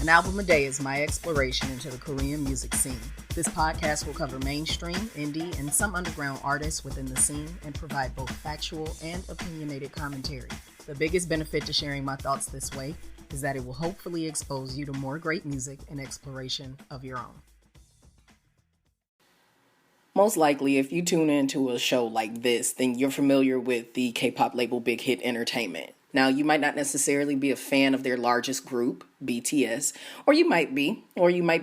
An album a day is my exploration into the Korean music scene. This podcast will cover mainstream, indie, and some underground artists within the scene and provide both factual and opinionated commentary. The biggest benefit to sharing my thoughts this way is that it will hopefully expose you to more great music and exploration of your own. Most likely, if you tune into a show like this, then you're familiar with the K-pop label Big Hit Entertainment. Now, you might not necessarily be a fan of their largest group, BTS, or you might be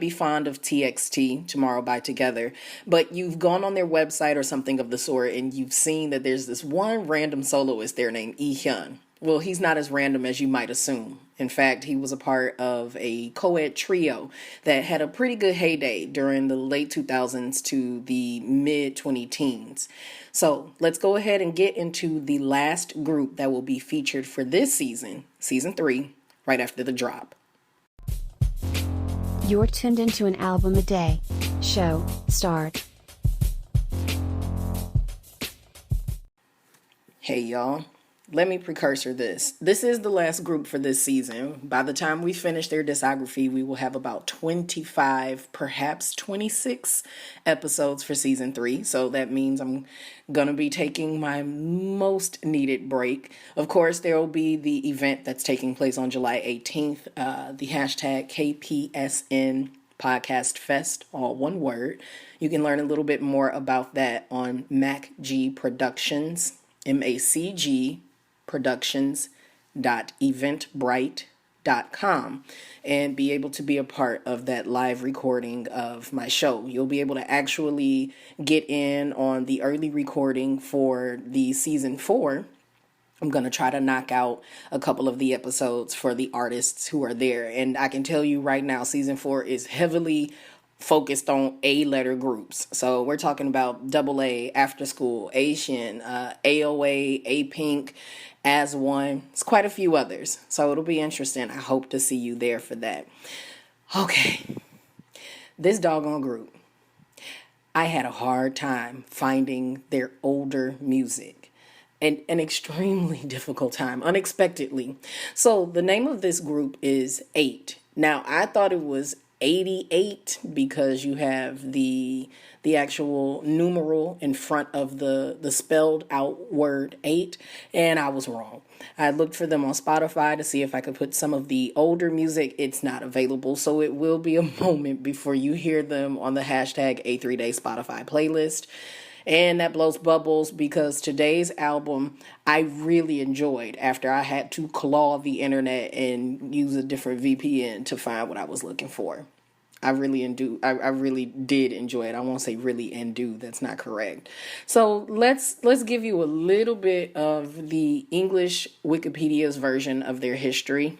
fond of TXT, Tomorrow by Together, but you've gone on their website or something of the sort and you've seen that there's this one random soloist there named Lee. Well, he's not as random as you might assume. In fact, he was a part of a co-ed trio that had a pretty good heyday during the late 2000s to the mid-2010s. So let's go ahead and get into the last group that will be featured for this season, season 3, right after the drop. You're tuned into an album a day. Show, start. Hey y'all. Let me precursor this. This is the last group for this season. By the time we finish their discography, we will have about 25, perhaps 26 episodes for season 3. So that means I'm going to be taking my most needed break. Of course, there will be the event that's taking place on July 18th, the hashtag KPSN Podcast Fest, all one word. You can learn a little bit more about that on MacG Productions, MACG productions.eventbrite.com and be able to be a part of that live recording of my show. You'll be able to actually get in on the early recording for the season 4. I'm going to try to knock out a couple of the episodes for the artists who are there. And I can tell you right now, season 4 is heavily focused on A-letter groups. So we're talking about AA, After School, Asian, AOA, A-Pink, As One. It's quite a few others. So it'll be interesting. I hope to see you there for that. Okay. This doggone group. I had a hard time finding their older music. An extremely difficult time, unexpectedly. So the name of this group is 8Eight. Now, I thought it was 88 because you have the actual numeral in front of the spelled out word 8, and I was wrong. I looked for them on Spotify to see if I could put some of the older music. It's not available, so it will be a moment before you hear them on the hashtag A3Day Spotify playlist. And that blows bubbles because today's album I really enjoyed after I had to claw the internet and use a different VPN to find what I was looking for. I really did enjoy it. I won't say really and do. That's not correct. So let's give you a little bit of the English Wikipedia's version of their history.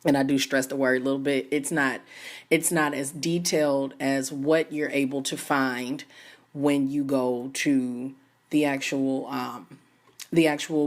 And I do stress the word a little bit. It's not as detailed as what you're able to find when you go to the actual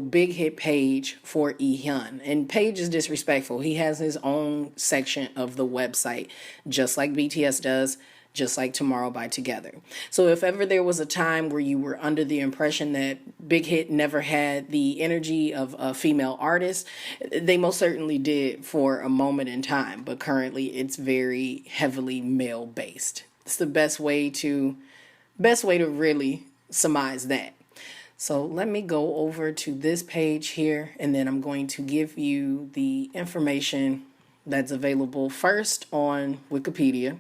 Big Hit page for Lee. And page is disrespectful. He has his own section of the website, just like BTS does, just like Tomorrow by Together. So if ever there was a time where you were under the impression that Big Hit never had the energy of a female artist, they most certainly did for a moment in time. But currently it's very heavily male based. It's the best way to really surmise that. So let me go over to this page here, and then I'm going to give you the information that's available first on Wikipedia,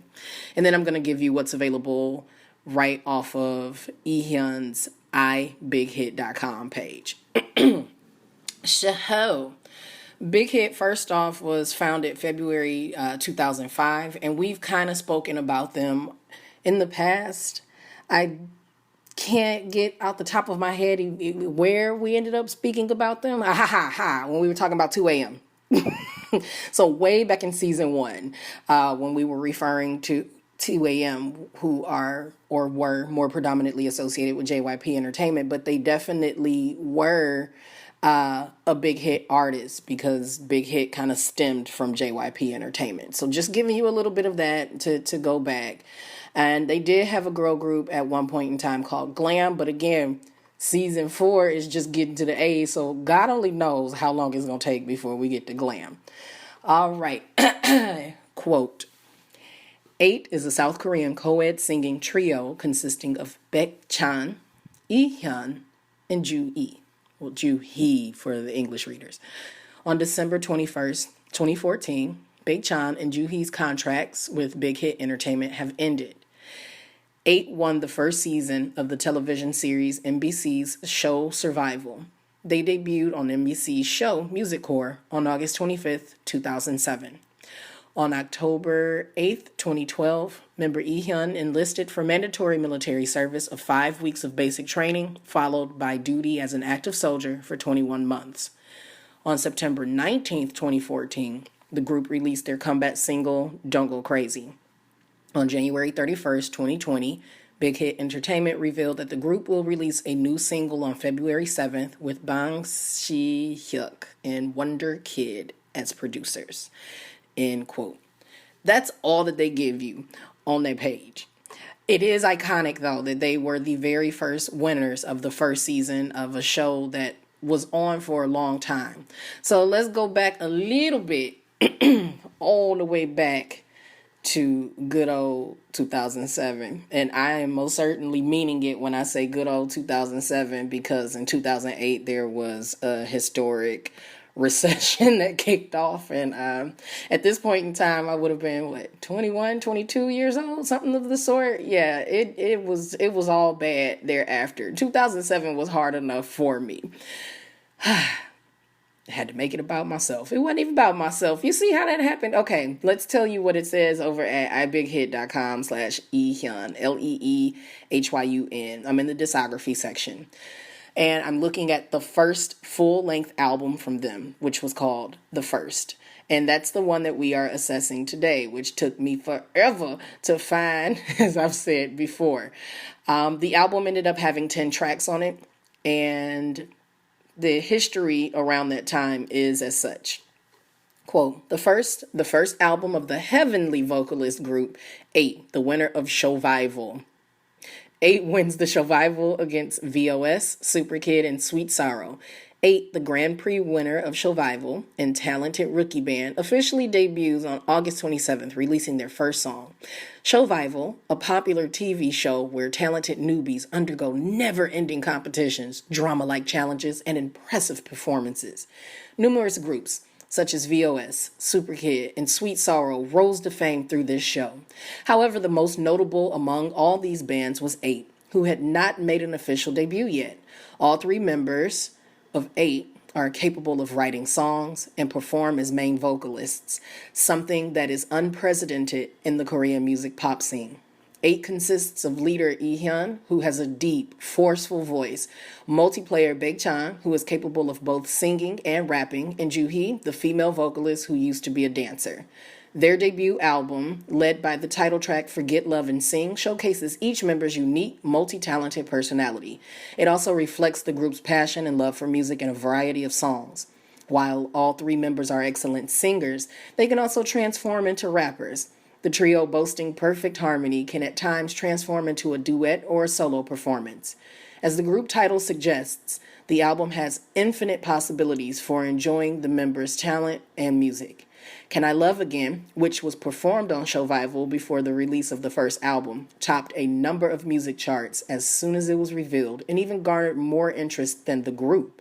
and then I'm going to give you what's available right off of Ehyun's iBigHit.com page. So, Big Hit, first off, was founded February 2005, and we've kind of spoken about them in the past. I can't get out the top of my head where we ended up speaking about them. When we were talking about 2 a.m. So way back in season 1, when we were referring to 2 a.m., who are or were more predominantly associated with JYP Entertainment, but they definitely were a Big Hit artist because Big Hit kind of stemmed from JYP Entertainment. So just giving you a little bit of that to go back. And they did have a girl group at one point in time called Glam. But again, season 4 is just getting to the A. So God only knows how long it's going to take before we get to Glam. All right. Quote, 8 is a South Korean co-ed singing trio consisting of Baek-chan, Lee-hyun, and Ju-hee. Well, Ju-hee for the English readers. On December 21st, 2014, Baek-chan and Ju-hee's contracts with Big Hit Entertainment have ended. 8 won the first season of the television series MBC's Show Survival. They debuted on MBC's show Music Core on August 25th, 2007. On October 8th, 2012, member Lee-hyun enlisted for mandatory military service of 5 weeks of basic training, followed by duty as an active soldier for 21 months. On September 19th, 2014, the group released their comeback single, Don't Go Crazy. On January 31st, 2020, Big Hit Entertainment revealed that the group will release a new single on February 7th with Bang Si-hyuk and Wonder Kid as producers. End quote. That's all that they give you on their page. It is iconic, though, that they were the very first winners of the first season of a show that was on for a long time. So let's go back a little bit, all the way back to good old 2007. And I am most certainly meaning it when I say good old 2007, because in 2008 there was a historic recession that kicked off, and at this point in time I would have been 21, 22 years old, something of the sort. Yeah, it was all bad thereafter. 2007 was hard enough for me. I had to make it about myself. It wasn't even about myself. You see how that happened? Okay, let's tell you what it says over at ibighit.com/ehyun, LEEHYUN. I'm in the discography section. And I'm looking at the first full-length album from them, which was called The First. And that's the one that we are assessing today, which took me forever to find, as I've said before. The album ended up having 10 tracks on it, and the history around that time is as such. Quote, the first album of the heavenly vocalist group, 8, the winner of Survival. 8 wins the Survival against VOS, Super Kid, and Sweet Sorrow. 8, the Grand Prix winner of Survival and talented rookie band, officially debuts on August 27th, releasing their first song. Survival, a popular TV show where talented newbies undergo never-ending competitions, drama-like challenges, and impressive performances. Numerous groups, such as VOS, Super Kid, and Sweet Sorrow, rose to fame through this show. However, the most notable among all these bands was 8, who had not made an official debut yet. All 3 members of 8 are capable of writing songs and perform as main vocalists, something that is unprecedented in the Korean music pop scene. 8 consists of leader Lee-hyun, who has a deep, forceful voice, multiplayer Baek-chan, who is capable of both singing and rapping, and Ju-hee, the female vocalist who used to be a dancer. Their debut album, led by the title track Forget Love and Sing, showcases each member's unique, multi-talented personality. It also reflects the group's passion and love for music in a variety of songs. While all 3 members are excellent singers, they can also transform into rappers. The trio, boasting perfect harmony, can at times transform into a duet or a solo performance. As the group title suggests, the album has infinite possibilities for enjoying the members' talent and music. Can I Love Again, which was performed on Survival before the release of the first album, topped a number of music charts as soon as it was revealed and even garnered more interest than the group.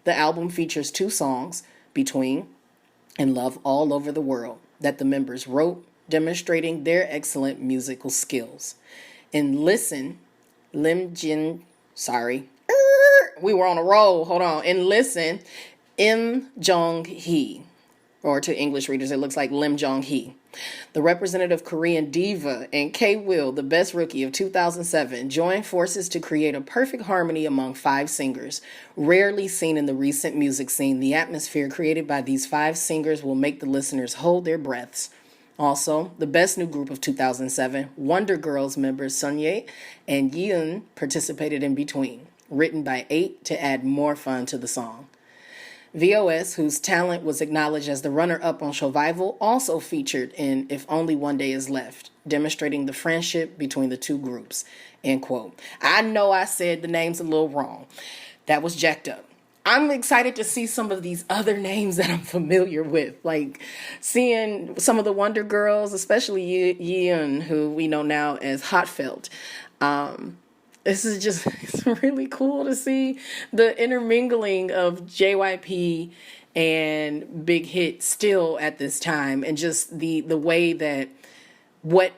The album features 2 songs, Between and Love All Over the World, that the members wrote, demonstrating their excellent musical skills. In Listen, we were on a roll, hold on. In Listen, Im Jong-hee, or to English readers, it looks like Lim Jong-hee, the representative Korean diva, and K-Will, the best rookie of 2007, joined forces to create a perfect harmony among 5 singers. Rarely seen in the recent music scene, the atmosphere created by these 5 singers will make the listeners hold their breaths. Also, the best new group of 2007, Wonder Girls members Sunye and Yeon participated in Between, written by 8 to add more fun to the song. VOS, whose talent was acknowledged as the runner-up on Survival, also featured in If Only One Day Is Left, demonstrating the friendship between the 2 groups. End quote. I know I said the names a little wrong. That was jacked up. I'm excited to see some of these other names that I'm familiar with, like seeing some of the Wonder Girls, especially Yeon, who we know now as Hotfelt. This is just, it's really cool to see the intermingling of JYP and Big Hit still at this time, and just the way that what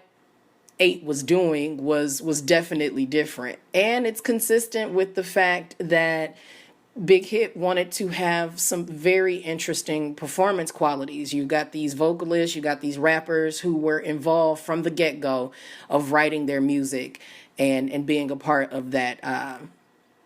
8 was doing was definitely different. And it's consistent with the fact that Big Hit wanted to have some very interesting performance qualities. You got these vocalists, you got these rappers who were involved from the get-go of writing their music and being a part of that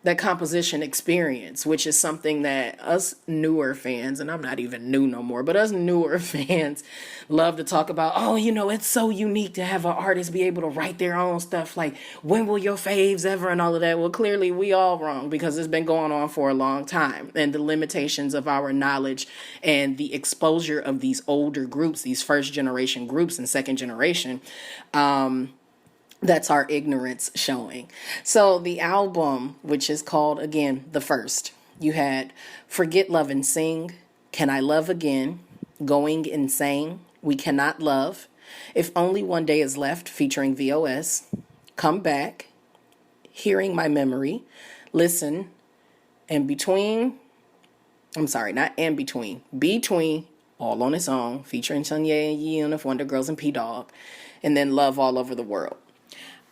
that composition experience, which is something that us newer fans, and I'm not even new no more, but us newer fans love to talk about. Oh, it's so unique to have an artist be able to write their own stuff. Like, when will your faves ever, and all of that? Well, clearly we all wrong, because it's been going on for a long time, and the limitations of our knowledge and the exposure of these older groups, these first generation groups and second generation, that's our ignorance showing. So the album, which is called, again, The First, you had Forget Love and Sing, Can I Love Again, Going Insane, We Cannot Love, If Only One Day Is Left, featuring VOS, Come Back, Hearing My Memory, Listen, and Between, Between, all on its own, featuring Sun Ye and Yeon of Wonder Girls and P-Dog, and then Love All Over the World.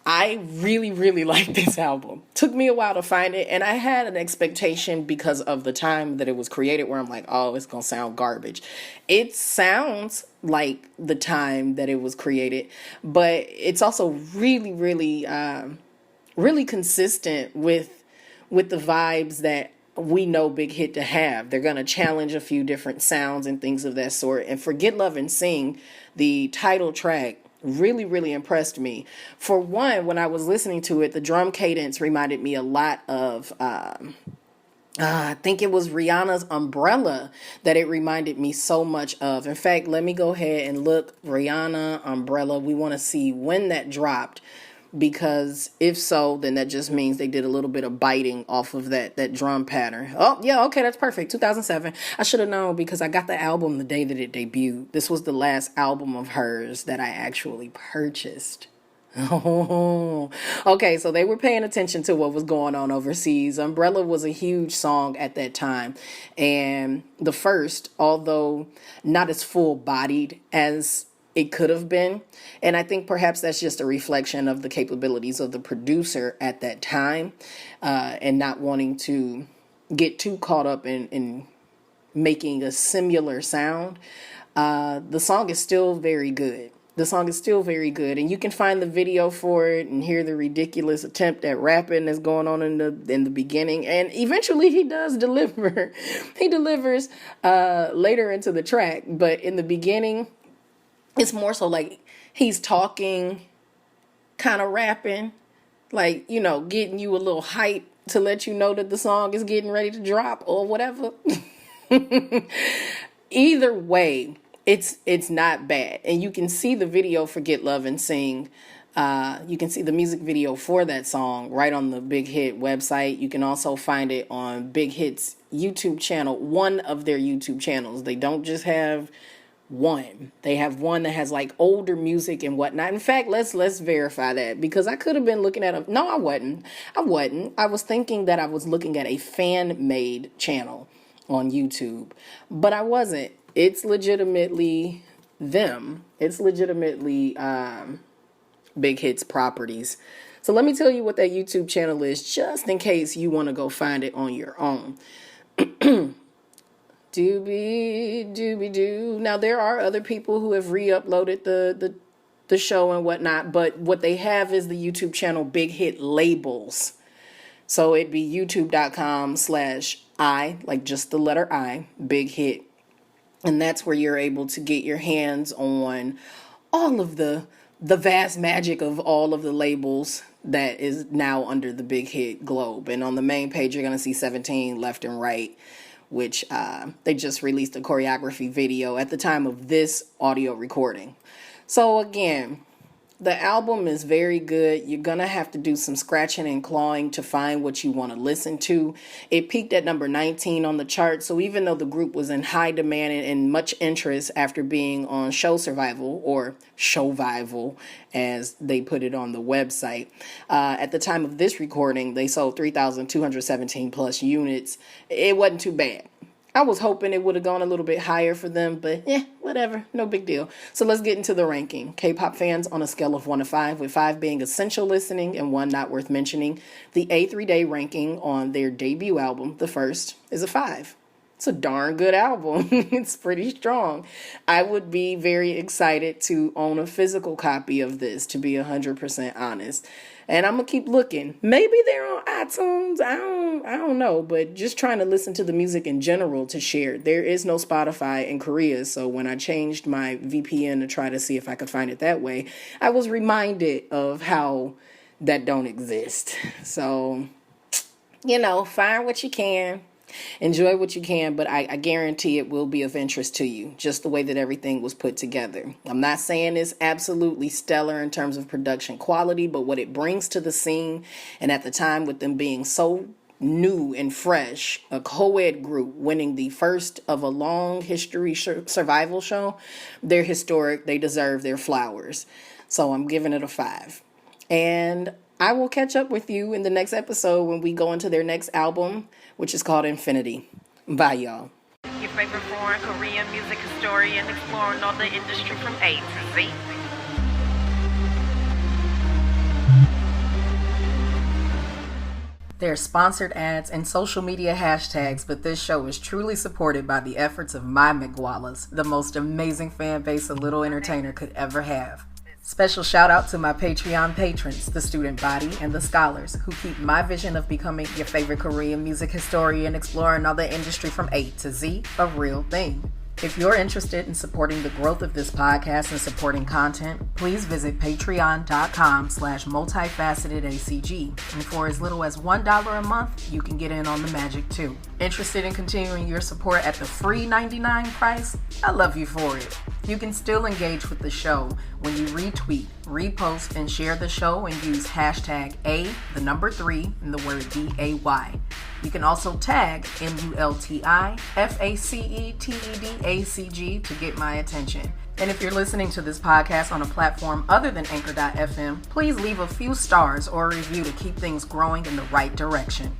I really, really like this album. Took me a while to find it, and I had an expectation because of the time that it was created where I'm like, oh, it's going to sound garbage. It sounds like the time that it was created, but it's also really, really, really consistent with the vibes that we know Big Hit to have. They're going to challenge a few different sounds and things of that sort. And Forget Love and Sing, the title track, really, really impressed me. For one, when I was listening to it, the drum cadence reminded me a lot of, I think it was Rihanna's Umbrella that it reminded me so much of. In fact, let me go ahead and look. Rihanna Umbrella. We want to see when that dropped, because if so, then that just means they did a little bit of biting off of that drum pattern. Oh, yeah, okay, that's perfect. 2007. I should have known, because I got the album the day that it debuted. This was the last album of hers that I actually purchased. Oh, okay, so they were paying attention to what was going on overseas. Umbrella was a huge song at that time. And The First, although not as full-bodied as it could have been, and I think perhaps that's just a reflection of the capabilities of the producer at that time, and not wanting to get too caught up in making a similar sound. The song is still very good. And you can find the video for it and hear the ridiculous attempt at rapping that's going on in the beginning, and eventually he does deliver. He delivers later into the track, but in the beginning, it's more so like he's talking, kind of rapping, like, getting you a little hype to let you know that the song is getting ready to drop or whatever. Either way, it's not bad. And you can see the video Forget Love and Sing. You can see the music video for that song right on the Big Hit website. You can also find it on Big Hit's YouTube channel, one of their YouTube channels. They don't just have one. They have one that has like older music and whatnot. In fact, let's verify that, because I could have been looking at no, I wasn't. I was thinking that I was looking at a fan-made channel on YouTube, but I wasn't. It's legitimately them. It's legitimately Big Hit's properties. So let me tell you what that YouTube channel is, just in case you want to go find it on your own. Doobie-doo. Now, there are other people who have re-uploaded the show and whatnot, but what they have is the YouTube channel Big Hit Labels. So it'd be youtube.com/I, like just the letter I, Big Hit. And that's where you're able to get your hands on all of the vast magic of all of the labels that is now under the Big Hit globe. And on the main page, you're going to see 17 left and right, which they just released a choreography video at the time of this audio recording. So again, The album is very good. You're going to have to do some scratching and clawing to find what you want to listen to. It peaked at number 19 on the chart. So even though the group was in high demand and much interest after being on Show Survival, or Showvival, as they put it on the website, at the time of this recording, they sold 3,217 plus units. It wasn't too bad. I was hoping it would have gone a little bit higher for them, but whatever, no big deal. So let's get into the ranking. K-pop fans on a scale of 1 to 5, with 5 being essential listening and 1 not worth mentioning. The A3-Day ranking on their debut album, the first, is a 5. It's a darn good album. It's pretty strong. I would be very excited to own a physical copy of this, to be 100% honest. And I'm going to keep looking. Maybe they're on iTunes. I don't know. But just trying to listen to the music in general to share. There is no Spotify in Korea. So when I changed my VPN to try to see if I could find it that way, I was reminded of how that don't exist. So, find what you can. Enjoy what you can, but I guarantee it will be of interest to you, just the way that everything was put together. I'm not saying it's absolutely stellar in terms of production quality, but what it brings to the scene, and at the time with them being so new and fresh, a co-ed group winning the first of a long history survival show, they're historic, they deserve their flowers. So I'm giving it a 5. And I will catch up with you in the next episode when we go into their next album, which is called Infinity. Bye, y'all. Your favorite foreign Korean music historian exploring all the industry from A to Z. There are sponsored ads and social media hashtags, but this show is truly supported by the efforts of my McGualas, the most amazing fan base a little entertainer could ever have. Special shout out to my Patreon patrons, the student body, and the scholars who keep my vision of becoming your favorite Korean music historian exploring all the industry from A to Z a real thing. If you're interested in supporting the growth of this podcast and supporting content, please visit patreon.com/multifacetedacg. And for as little as $1 a month, you can get in on the magic too. Interested in continuing your support at the free $99 price? I love you for it. You can still engage with the show when you retweet, repost, and share the show and use hashtag A3 and the word DAY. You can also tag MULTIFACETEDACG to get my attention. And if you're listening to this podcast on a platform other than Anchor.fm, please leave a few stars or a review to keep things growing in the right direction.